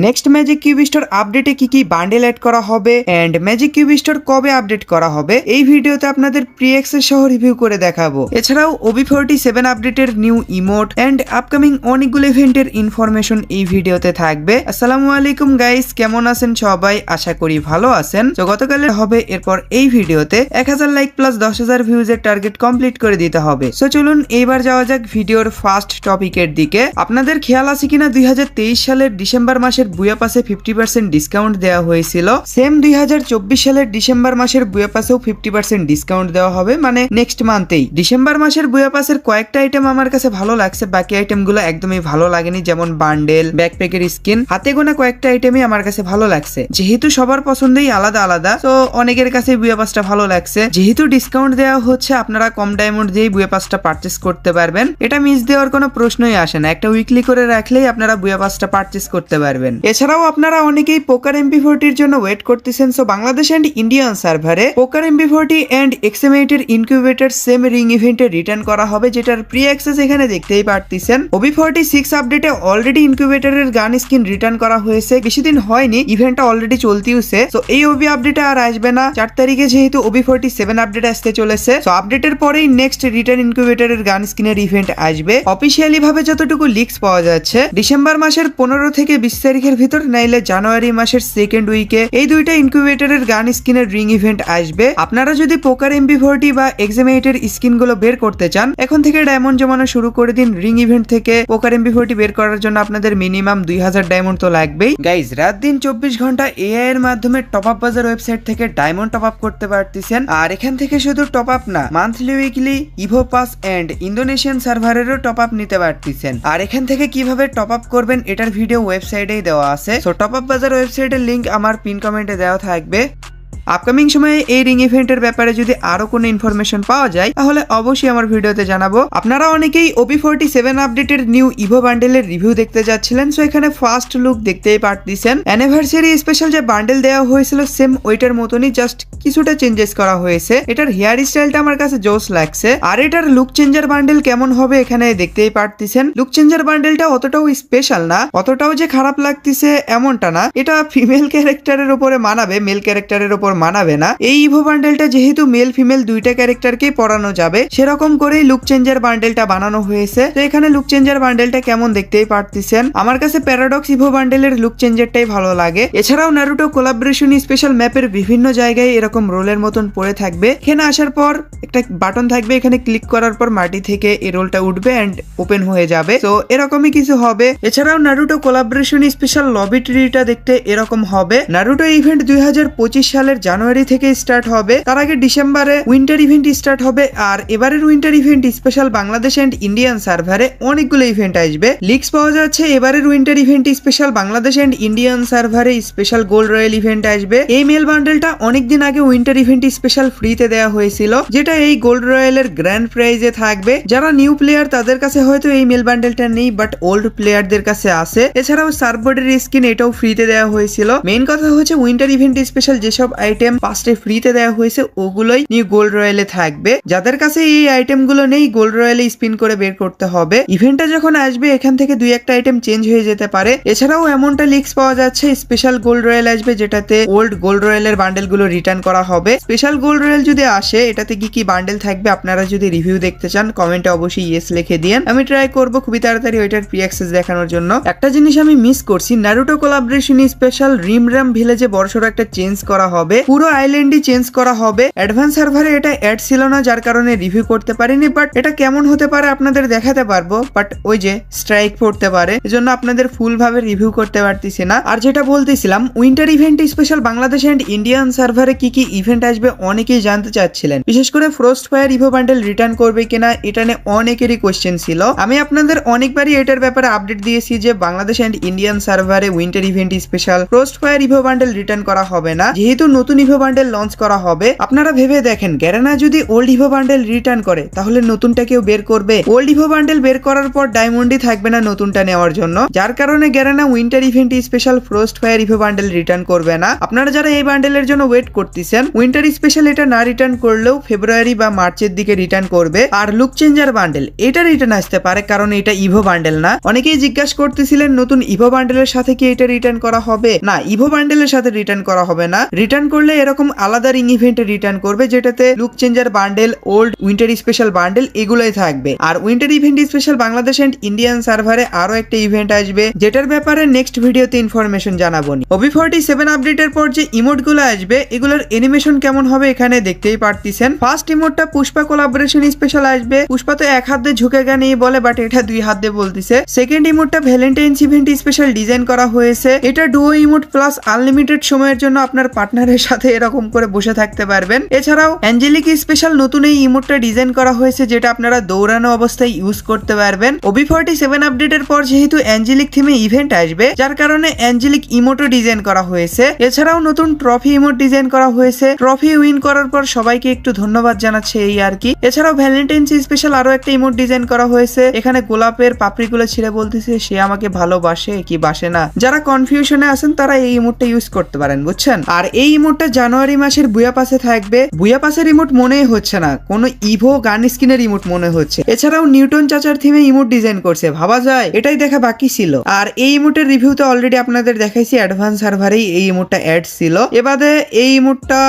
Next magic cube store আপডেটে কি bundle add করা হবে এন্ড ম্যাজিক কিউব স্টোর কবে আপডেট করা হবে এই ভিডিওতে আপনাদের প্রি অ্যাক্সেস সহ রিভিউ করে দেখাবো। এছাড়াও OB47 আপডেটের নিউ ইমোট এন্ড আপকামিং অনেকগুলো ইভেন্টের ইনফরমেশন এই ভিডিওতে থাকবে। আসসালামু আলাইকুম গাইস, কেমন আছেন সবাই? আশা করি ভালো আছেন। তো গতকালের হবে এরপর এই ভিডিওতে 1000 লাইক প্লাস 10,000 ভিউজ এর টার্গেট কমপ্লিট করে দিতে হবে। সো চলুন এইবার যাওয়া যাক ভিডিওর ফার্স্ট টপিকের দিকে। আপনাদের খেয়াল আছে কিনা 2023 সালের ডিসেম্বর মাসের বুয়া পাসে 50% ডিসকাউন্ট দেওয়া হয়েছিল। সেম 2024 সালের ডিসেম্বর মাসের বুয়া পাসেও 50% ডিসকাউন্ট দেওয়া হবে, মানে নেক্সট মান্থেই। ডিসেম্বর মাসের বুয়া পাসের কয়েকটা আইটেম আমার কাছে ভালো লাগছে, বাকি আইটেমগুলো একদমই ভালো লাগেনি, যেমন বান্ডেল, ব্যাকপ্যাকের স্কিন, হাতে গোনা কয়েকটা আইটেমই আমার কাছে ভালো লাগছে। যেহেতু সবার পছন্দই আলাদা আলাদা, তো অনেকের কাছে বুয়া পাসটা ভালো লাগছে। যেহেতু ডিসকাউন্ট দেওয়া হচ্ছে, আপনারা কম ডায়মন্ড দিয়েই বুয়া পাসটা পারচেস করতে পারবেন। এটা মিস দেওয়ার কোনো প্রশ্নই আসে না। একটা উইকলি করে রাখলেই আপনারা বুয়া পাসটা পারচেস করতে পারবেন। এছাড়াও আপনারা অনেকেই পোকার MP40 এর জন্য ওয়েট করতেছেন। সো বাংলাদেশ এন্ড ইন্ডিয়ান সার্ভারে পোকার MP40 এন্ড XM8 এর ইনকিউবেটর সেম রিং ইভেন্টে রিটার্ন করা হবে, যেটার প্রি অ্যাক্সেস এখানে দেখতেই পারতেছেন। OB46 আপডেটে অলরেডি ইনকিউবেটরের গান স্কিন রিটার্ন করা হয়েছে, বেশিদিন হয়নি, ইভেন্টটা অলরেডি চলতেইছে। সো এই OB আপডেটে আর আসবে না। 4 তারিখে যেহেতু OB47 আপডেট আসতে চলেছে, সো আপডেটের পরেই নেক্সট রিটার্ন ইনকিউবেটরের গান স্কিনের ইভেন্ট আসবে। অফিসিয়ালি ভাবে যতটুকু লিক্স পাওয়া যাচ্ছে, ডিসেম্বর মাসের 15 থেকে 20 তারিখের ভিতর, নাইলে জানুয়ারি মাসের সেকেন্ড উইকে এই দুইটা ইনকিউবেটরের গান স্কিনের রিং ইভেন্ট আসবে। আপনারা যদি পোকার MP40 বা XM8 এর স্কিন গুলো বের করতে চান, এখন থেকে ডায়মন্ড জমানো শুরু করে দিন। রিং ইভেন্ট থেকে পোকার MP40 বের করার জন্য আপনাদের মিনিমাম 2000 ডায়মন্ড তো লাগবেই। গাইজ, রাত দিন 24 ঘন্টা AI এর মাধ্যমে টপ আপ বাজার ওয়েবসাইট থেকে ডায়মন্ড টপ আপ করতে পারতেছেন। আর এখান থেকে শুধু টপ আপ না, monthly, weekly, evo pass and Indonesian সার্ভারেরও টপ আপ নিতে পারতেছেন। আর এখান থেকে কিভাবে টপ আপ করবেন এটার ভিডিও ওয়েবসাইটেই দেওয়া আছে। সো টপ আপ বাজার ওয়েবসাইটের লিংক আমার পিন কমেন্টে দেওয়া থাকবে। আপকামিং সময়ে এই রিং ইভেন্টের ব্যাপারে যদি আরো কোনো ইনফরমেশন পাওয়া যায়, তাহলে অবশ্যই আমার ভিডিওতে জানাবো। আপনারা অনেকেই OB47 আপডেটের নিউ ইভো বান্ডেলের রিভিউ দেখতে যাচ্ছিলেন। সো এখানে ফার্স্ট লুক দেখতেই পারতেছেন। অ্যানিভার্সারি স্পেশাল যে বান্ডেল দেওয়া হয়েছিল, সেম ওইটার মতনই, জাস্ট কিছুটা চেঞ্জেস করা হয়েছে। এটার হেয়ার স্টাইলটা আমার কাছে জোস লাগছে। আর এটার লুক চেঞ্জার বান্ডেল কেমন হবে এখানে দেখতেই পারতেছেন। লুক চেঞ্জার বান্ডেলটা অতটাও স্পেশাল না, অতটাও যে খারাপ লাগতেছে এমনটা না। এটা ফিমেল ক্যারেক্টারের উপরে মানাবে, মেল ক্যারেক্টারের উপর মানাবে না। এই ইভো বান্ডেলটা যেহেতু মেল ফিমেল দুইটা ক্যারেক্টারকে পরানো যাবে, সেরকম করেই লুক চেঞ্জার বান্ডেলটা বানানো হয়েছে। তো এখানে লুক চেঞ্জার বান্ডেলটা কেমন দেখতেই পারতেছেন। আমার কাছে প্যারাডক্স ইভো বান্ডেলের লুক চেঞ্জারটাই ভালো লাগে। এছাড়াও নারুটো কোলাবোরেশন স্পেশাল ম্যাপের বিভিন্ন জায়গায় এরকম রোলের মতন পড়ে থাকবে। এখানে আসার পর একটা বাটন থাকবে, এখানে ক্লিক করার পর মাটি থেকে এই রোলটা উঠবে এন্ড ওপেন হয়ে যাবে। তো এরকমই কিছু হবে। এছাড়াও নারুটো কোলাবোরেশন স্পেশাল লবি ট্রিটা দেখতে এরকম হবে। নারুটো ইভেন্ট 2025 সালের জানুয়ারি থেকে স্টার্ট হবে। তার আগে ডিসেম্বরে উইন্টার ইভেন্ট স্টার্ট হবে। আর এবারের winter event special Bangladesh and Indian সার্ভারে অনেকগুলো ইভেন্ট আসবে। লিক্স পাওয়া যাচ্ছে এবারের winter event special Bangladesh and Indian সার্ভারে স্পেশাল গোল্ড রয়্যাল ইভেন্ট আসবে। এই মেল বান্ডেলটা অনেকদিন আগে উইন্টার ইভেন্ট স্পেশাল ফ্রিতে দেওয়া হয়েছিল, যেটা এই গোল্ড রয়্যালের গ্র্যান্ড প্রাইজে থাকবে। যারা নিউ প্লেয়ার তাদের কাছে হয়তো এই মেল বান্ডেলটা নেই, বাট ওল্ড প্লেয়ারদের কাছে আছে। এছাড়াও সার্ফবোর্ডের স্কিন এটাও ফ্রিতে দেওয়া হয়েছিল। মেইন কথা হচ্ছে উইন্টার ইভেন্ট স্পেশাল যেসব আইটেম ফার্স্টে ফ্রিতে দেওয়া হয়েছে, ওগুলোই নিউ গোল্ড রয়্যালে থাকবে। যাদের কাছে এই আইটেম গুলো নেই, গোল্ড রয়্যালে স্পিন করে বের করতে হবে। ইভেন্টটা যখন আসবে, এখান থেকে দুই একটা আইটেম চেঞ্জ হয়ে যেতে পারে। এছাড়াও এমনটা লিক্স পাওয়া যাচ্ছে স্পেশাল গোল্ড রয়্যাল আসবে, যেটাতে ওল্ড গোল্ড রয়্যালের বান্ডেল গুলো রিটার্ন করা হবে। স্পেশাল গোল্ড রয়্যাল যদি আসে, এটাতে কি বান্ডেল থাকবে আপনারা যদি রিভিউ দেখতে চান, কমেন্টে অবশ্যই ইয়েস লিখে দিন। আমি ট্রাই করব খুবই তাড়াতাড়ি ওইটার প্রি অ্যাক্সেস দেখানোর জন্য। একটা জিনিস আমি মিস করছি, নারুটো কোলাবোরেশন স্পেশাল রিমরাম ভিলেজে বড়সড় একটা চেঞ্জ করা হবে। পুরো আইল্যান্ডই চেঞ্জ করা হবে। অ্যাডভান্স সার্ভারে এটা অ্যাড ছিল না, যার কারণে রিভিউ করতে পারিনি। বাট এটা কেমন হতে পারে আপনাদের দেখাতে পারবো, বাট ওই যে স্ট্রাইক পড়তে পারে, এজন্য আপনাদের ফুল ভাবে রিভিউ করতে পারতেছি না। আর যেটা বলতেছিলাম, winter event special Bangladesh and Indian সার্ভারে কি ইভেন্ট আসবে অনেকেই জানতে চাচ্ছিলেন। বিশেষ করে frost fire evo bundle return করবে কিনা, এটা নিয়ে অনেকেরই কোশ্চেন ছিল। আমি আপনাদের অনেকবারই এটার ব্যাপারে আপডেট দিয়েছি যে বাংলাদেশ এন্ড ইন্ডিয়ান সার্ভারে winter event special frost fire evo bundle return করা হবে না। যেহেতু নতুন নতুন ইভো বান্ডেল লঞ্চ করা হবে। আপনারা ভেবে দেখেন, গ্যারেনা যদি ওল্ড ইভো বান্ডেল রিটার্ন করে তাহলে নতুনটা কেউ বের করবে? ওল্ড ইভো বান্ডেল বের করার পর ডায়মন্ডই থাকবে না নতুনটা নেওয়ার জন্য, যার কারণে Garena winter event special frost fire evo bundle return করবে না। আপনারা যারা এই বান্ডেলের জন্য ওয়েট করতেছেন, উইন্টার স্পেশাল এটা না রিটার্ন করলেও ফেব্রুয়ারি বা মার্চের দিকে রিটার্ন করবে। আর লুক চেঞ্জার বান্ডেল এটা রিটার্ন আসতে পারে, কারণ এটা ইভো বান্ডেল না। অনেকেই জিজ্ঞাসা করতেছিলেন নতুন ইভো বান্ডেলের সাথে কি এটা রিটার্ন করা হবে? না, ইভো বান্ডেলের সাথে রিটার্ন করা হবে না। রিটার্ন করলে এরকম আলাদা রিং ইভেন্টে রিটার্ন করবে, যেটাতে look changer bundle, old winter special bundle এগুলোই থাকবে। আর winter event special Bangladesh and Indian সার্ভারে আরো একটা ইভেন্ট আসবে, যেটার ব্যাপারে নেক্সট ভিডিওতে ইনফরমেশন জানাবো। OB47 আপডেটের পর যে ইমোট গুলো আসবে এগুলোর অ্যানিমেশন কেমন হবে এখানে দেখতেই পারতেছেন। ফার্স্ট ইমোটটা পুষ্পা কোলাবোরেশন স্পেশাল আসবে। পুষ্পা তো এক হাত দিয়ে ঝুঁকে গানে বলে, বাট এটা দুই হাত দিয়ে বলতেছে। সেকেন্ড ইমোটটা ভ্যালেন্টাইন্স ইভেন্ট স্পেশাল ডিজাইন করা হয়েছে। এটা ডুও ইমোট প্লাস আনলিমিটেড সময়ের জন্য আপনার পার্টনারের সাথে এরকম করে বসে থাকতে পারবেন। এছাড়াও অ্যাঞ্জেলিক স্পেশাল নতুন এই ইমোটটা ডিজাইন করা হয়েছে, যেটা আপনারা দৌড়ানো অবস্থায় ইউজ করতে পারবেন। OB47 আপডেটের পর যেহেতু অ্যাঞ্জেলিক থিমে ইভেন্ট আসবে, যার কারণে অ্যাঞ্জেলিক ইমোটও ডিজাইন করা হয়েছে। এছাড়াও নতুন ট্রফি ইমোট ডিজাইন করা হয়েছে। ট্রফি উইন করার পর সবাইকে একটু ধন্যবাদ জানাচ্ছে এই আর কি। এছাড়াও ভ্যালেন্টাইন্স স্পেশাল আরো একটা ইমোট ডিজাইন করা হয়েছে। এখানে গোলাপের পাপড়িগুলো ছিঁড়ে বলতেছে সে আমাকে ভালোবাসে কি বাসে না। যারা কনফিউশনে আছেন তারা এই ইমোটটা ইউজ করতে পারেন, বুঝছেন। আর এই ইমোটটা জানুয়ারি মাসের বুয়া পাসে থাকবে। বুয়া পাসের ইমোট মনেই হচ্ছে না, কোনো ইভো গান স্কিনের ইমোট মনে হচ্ছে। এছাড়াও নিউটন চাচার থিমে ইমোট ডিজাইন করছে, ভাবা যায় এটাই দেখা বাকি ছিল। আর এই ইমোটের রিভিউতে অলরেডি আপনাদের দেখাইছি, অ্যাডভান্স সার্ভারেই এই ইমোটটা অ্যাড ছিল। এবারে এই ইমোটটা,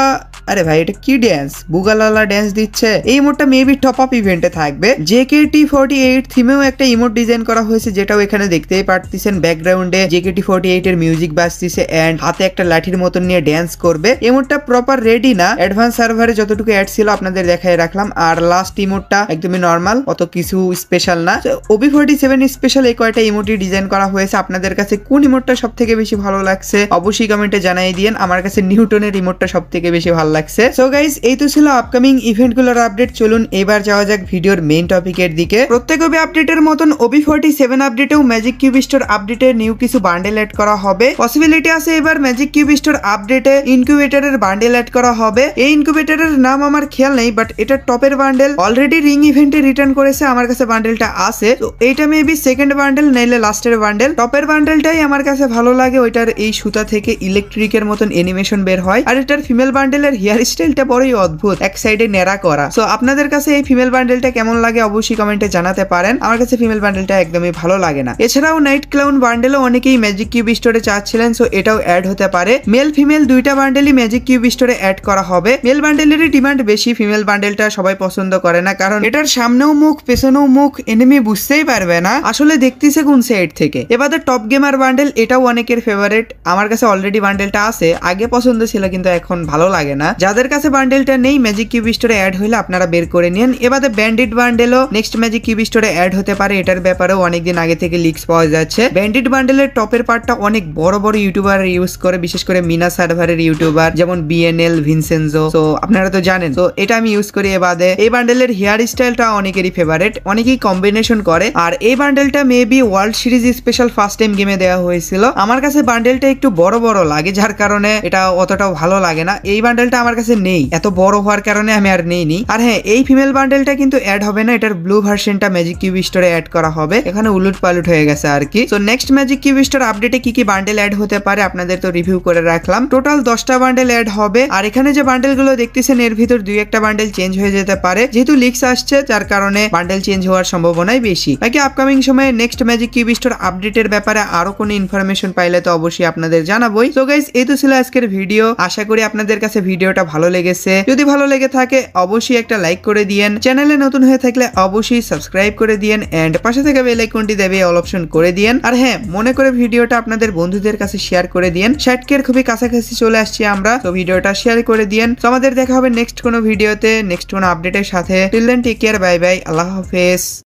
আরে ভাই এটা কি ড্যান্স, বুগালালা ড্যান্স দিচ্ছে। এই ইমোটটা মেবি টপ আপ ইভেন্টে থাকবে। JKT48 থিমেও একটা ইমোট ডিজাইন করা হয়েছে, যেটাও এখানে দেখতেই পারতেছেন। ব্যাকগ্রাউন্ডে JKT48 এর মিউজিক বাজতেছে এন্ড হাতে একটা লাঠির মতন নিয়ে ড্যান্স করবে। ইমোটটা প্রপার রেডি না, অ্যাডভান্স সার্ভারে যতটুকু অ্যাড ছিল আপনাদের দেখাই রাখলাম। আর লাস্ট ইমোটটা একদমই নরমাল, অত কিছু স্পেশাল না। OB47 স্পেশাল এই কয়টা ইমোটি ডিজাইন করা হয়েছে। আপনাদের কাছে কোন ইমোটটা সব থেকে বেশি ভালো লাগছে অবশ্যই কমেন্টে জানাই দিয়েন। আমার কাছে নিউটনের ইমোটটা সব থেকে বেশি ভালো লাগছে। সো গাইস, এই তো ছিল আপকামিং ইভেন্ট গুলোর আপডেট। চলুন এবার যাওয়া যাক ভিডিওর মেইন টপিকের দিকে। প্রত্যেক OB আপডেটের মতন OB47 আপডেটেও ম্যাজিক কিউব স্টোর আপডেটে নিউ কিছু বান্ডেল এড করা হবে। পসিবিলিটি আছে এবার ম্যাজিক কিউব স্টোর আপডেটে ইনকিউবেটরের বান্ডেল এড করা হবে। এই ইনকিউবেটরের নাম আমার খেয়াল নেই, বাট এটা টপের বান্ডেল। অলরেডি রিং ইভেন্টে রিটার্ন করেছে, আমার কাছে বান্ডেলটা আছে। তো এইটা মেবি সেকেন্ড বান্ডেল নাইলে লাস্টের বান্ডেল। টপের বান্ডেলটাই আমার কাছে ভালো লাগে, ওইটার এই সুতা থেকে ইলেকট্রিকের মতন অ্যানিমেশন বের হয়। আর এটার ফিমেল বান্ডেলের হেয়ার স্টাইলটা বড়ই অদ্ভুত, এক সাইডে নেড়া করা। সো আপনাদের কাছে এই ফিমেল বান্ডেলটা কেমন লাগে অবশ্যই কমেন্টে জানাতে পারেন। আমার কাছে ফিমেল বান্ডেলটা একদমই ভালো লাগে না। এছাড়াও নাইট ক্লাউন বান্ডেলও অনেকেই ম্যাজিক কিউব স্টোরে চাচ্ছিলেন, সো এটাও অ্যাড হতে পারে। মেল ফিমেল দুইটা বান্ডেলই ম্যাজিক কিউব স্টোরে অ্যাড করা হবে। মেল বান্ডেলেরই ডিমান্ড বেশি, ফিমেল বান্ডেলটা সবাই পছন্দ করে না, কারণ এটার সামনেও মুখ পেছনেও মুখ, এনিমি বুঝতেই পারবে না আসলে দেখতেছে কোন সাইড থেকে। এবারে টপ গেমার বান্ডেল এটাও অনেকের ফেভারিট। আমার কাছে অলরেডি বান্ডেলটা আছে, আগে পছন্দ ছিল কিন্তু এখন ভালো লাগে না। যাদের কাছে বান্ডেলটা নেই ম্যাজিক কিউব স্টোরে অ্যাড হইলে আপনারা বের করে নিন। এবারে ব্যান্ডিট বান্ডেলও নেক্সট ম্যাজিক কিউব স্টোরে অ্যাড হতে পারে, এটার ব্যাপারেও অনেকদিন আগে থেকে লিক্স পাওয়া যাচ্ছে। ব্যান্ডিট বান্ডেলের টপের পার্টটা অনেক বড় বড় ইউটিউবার ইউজ করে, বিশেষ করে মিনা সার্ভারের ইউটিউবার যেমন BNL, ভিনসেনজো। তো আপনারা তো জানেন, তো এটা আমি ইউজ করি। এবারে এই বান্ডেলের হেয়ার স্টাইলটা অনেকেরই ফেভারিট, অনেকেই কম্বিনেশন করে। আর এই বান্ডেলটা maybe world series special first time গেমে দেওয়া হয়েছিল। আমার কাছে বান্ডেলটা একটু বড় বড় লাগে, যার কারণে এটা অতটাও ভালো লাগে না। এই বান্ডেলটা আমার কাছে নেই, এত বড় হওয়ার কারণে আমি আর নেইনি। আর হ্যাঁ, এই ফিমেল বান্ডেলটা কিন্তু অ্যাড হবে না, এটার ব্লু ভার্সনটা ম্যাজিক কিউব স্টোরে অ্যাড করা হবে। এখানে উলুট পালুট হয়ে গেছে আর কি। তো নেক্সট ম্যাজিক কিউব স্টোর আপডেটে কি কি বান্ডেল অ্যাড হতে পারে আপনাদের তো রিভিউ করে রাখলাম। টোটাল 10টা বান্ডেল অ্যাড হবে। আর এখানে যে বান্ডেল গুলো দেখতেছেন এর ভিতর 2-1টা বান্ডেল চেঞ্জ হয়ে যেতে পারে, যেহেতু লিক্স আসছে যার কারণে বান্ডেল চেঞ্জ হওয়ার সম্ভাবনাই বেশি। নাকি আপকামিং সময়ে নেক্সট ম্যাজিক কিউব স্টোর আপডেটের ব্যাপারে আরো কোনো ইনফরমেশন পাইলে তো অবশ্যই আপনাদের জানাবোই। তো গাইস, এই তো ছিল আজকের ভিডিও। আশা করি আপনাদের কাছে ভিডিওটা ভালো লেগেছে। যদি ভালো লেগে থাকে অবশ্যই একটা লাইক করে দিয়েন। চ্যানেলে নতুন হয়ে থাকলে অবশ্যই সাবস্ক্রাইব করে দিয়েন এন্ড পাশে থাকা বেল আইকনটি দেবে অল অপশন করে দিয়েন। আর হ্যাঁ, মনে করে ভিডিওটা আপনাদের বন্ধুদের কাছে শেয়ার করে দিয়েন। 60K খুবই কাছাকাছি চলে আসছি আমরা, তো ভিডিওটা শেয়ার করে দিয়েন। তো আমাদের দেখা হবে নেক্সট কোনো ভিডিওতে, নেক্সট কোনো আপডেটের সাথে। Till then take care, bye bye, আল্লাহ হাফেজ।